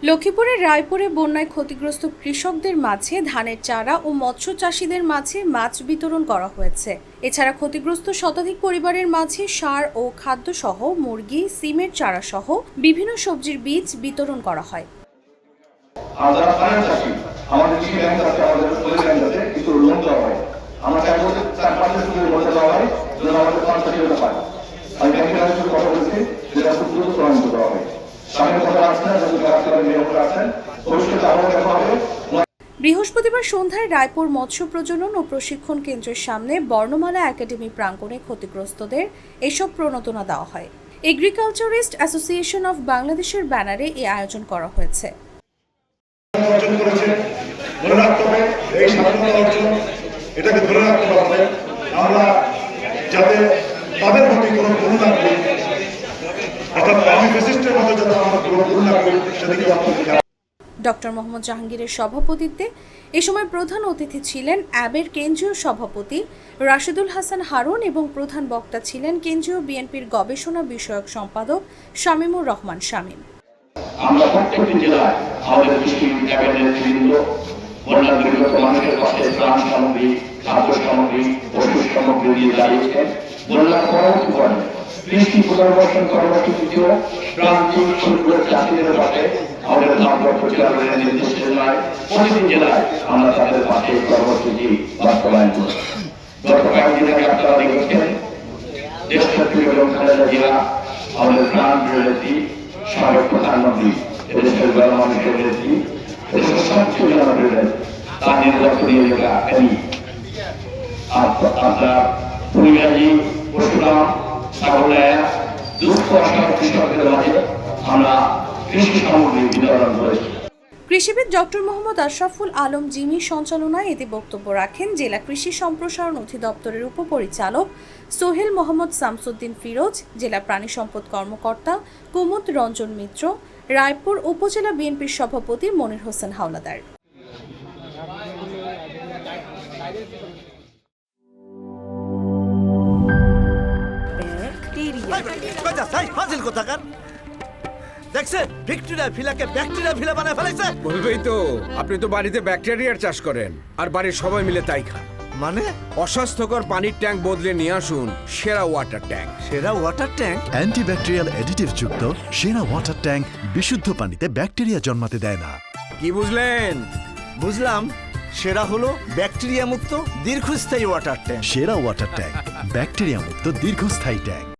লক্ষ্মীপুরের রায়পুরে বন্যায় ক্ষতিগ্রস্ত কৃষকদের মাঝে ধানের চারা ও মৎস্য চাষীদের মাঝে মাছ বিতরণ করা হয়েছে। এছাড়া ক্ষতিগ্রস্ত শতাধিক পরিবারের মাঝে সার ও খাদ্যসহ মুরগি, সিমের চারা সহ বিভিন্ন সবজির বীজ বিতরণ করা হয়। বৃহস্পতিবার সন্ধ্যায় রায়পুর মৎস্য প্রজনন ও প্রশিক্ষণ কেন্দ্রের সামনে বর্ণমালা একাডেমি প্রাঙ্গণে ক্ষতিগ্রস্তদের এসব প্রণোদনা দেওয়া হয়। এগ্রিকালচারিস্ট অ্যাসোসিয়েশন অফ বাংলাদেশের ব্যানারে এই আয়োজন করা হয়েছে। ডক্টর মোহাম্মদ জাহাঙ্গীরের সভাপতিত্বে এ সময় প্রধান অতিথি ছিলেন অ্যাবের কেন্দ্রীয় সভাপতি রাশেদুল হাসান হারুন এবং প্রধান বক্তা ছিলেন কেন্দ্রীয় বিএনপির গবেষণা বিষয়ক সম্পাদক শামীমুর রহমান শামীম। আমরা প্রত্যেকটি জেলায় আমাদের কৃষি নেতৃবৃন্দ বন্যার দুর্গত মানুষের পাশে ত্রাণ সামগ্রী, খাদ্য সামগ্রী, ওষুধ সামগ্রী দিয়ে দাঁড়িয়েছেন। বন্যার পরবর্তী পর্যায়ে কৃষি পুনর্বাসন কর্মসূচিও প্রান্তিক ক্ষুদ্র চাষীদের পাশে আমাদের ভারপ্রাপ্ত চেয়ারম্যানের নির্দেশনায় প্রতিটি জেলায় আমরা তাদের পাশে কর্মসূচি বাস্তবায়ন করছি। গত কয়েকদিন আগে আপনারা দেখেছেন দেশনেত্রী বেগম খালেদা জিয়া আমাদের প্রাণ নেত্রী, সাবেক প্রধানমন্ত্রী, এদেশের গণমানুষের নেত্রী, এদেশের সবচেয়ে জনপ্রিয় নেত্রী, তার নির্বাচনী এলাকা আপনার পরিবারী পরশুরাম সাগরায়া দুঃখ কৃষকদের মাঝে আমরা কৃষি সামগ্রী বিতরণ করেছি। কৃষিবিদ ডক্টর মোহাম্মদ আশরাফুল আলম জিমি সঞ্চালনায় এতে বক্তব্য রাখেন জেলা কৃষি সম্প্রসারণ অধিদপ্তরের উপপরিচালক সোহেল মোহাম্মদ শামসুদ্দিন ফিরোজ, জেলা প্রাণী সম্পদ কর্মকর্তা কুমুদ রঞ্জন মিত্র, রায়পুর উপজেলা বিএনপির সভাপতি মনির হোসেন হাওলাদার। দেখছেন ভিক্টোরিয়া ভিলাকে ব্যাকটেরিয়া ভিলা বানায় ফেলেছে। বলবেই তো, আপনি তো বাড়িতে ব্যাকটেরিয়ার চাষ করেন আর বাড়ির সবাই মিলে তাই খান। মানে অস্বাস্থ্যকর পানির ট্যাঙ্ক বদলে নিয়ে আসুন সেরা ওয়াটার ট্যাঙ্ক। সেরা ওয়াটার ট্যাঙ্ক অ্যান্টিব্যাকটেরিয়াল অ্যাডিটিভ যুক্ত সেরা ওয়াটার ট্যাঙ্ক বিশুদ্ধ পানিতে ব্যাকটেরিয়া জন্মাতে দেয় না। কি বুঝলেন? বুঝলাম, সেরা হলো ব্যাকটেরিয়া মুক্ত দীর্ঘস্থায়ী ওয়াটার ট্যাঙ্ক। সেরা ওয়াটার ট্যাঙ্ক ব্যাকটেরিয়া মুক্ত দীর্ঘস্থায়ী ট্যাঙ্ক।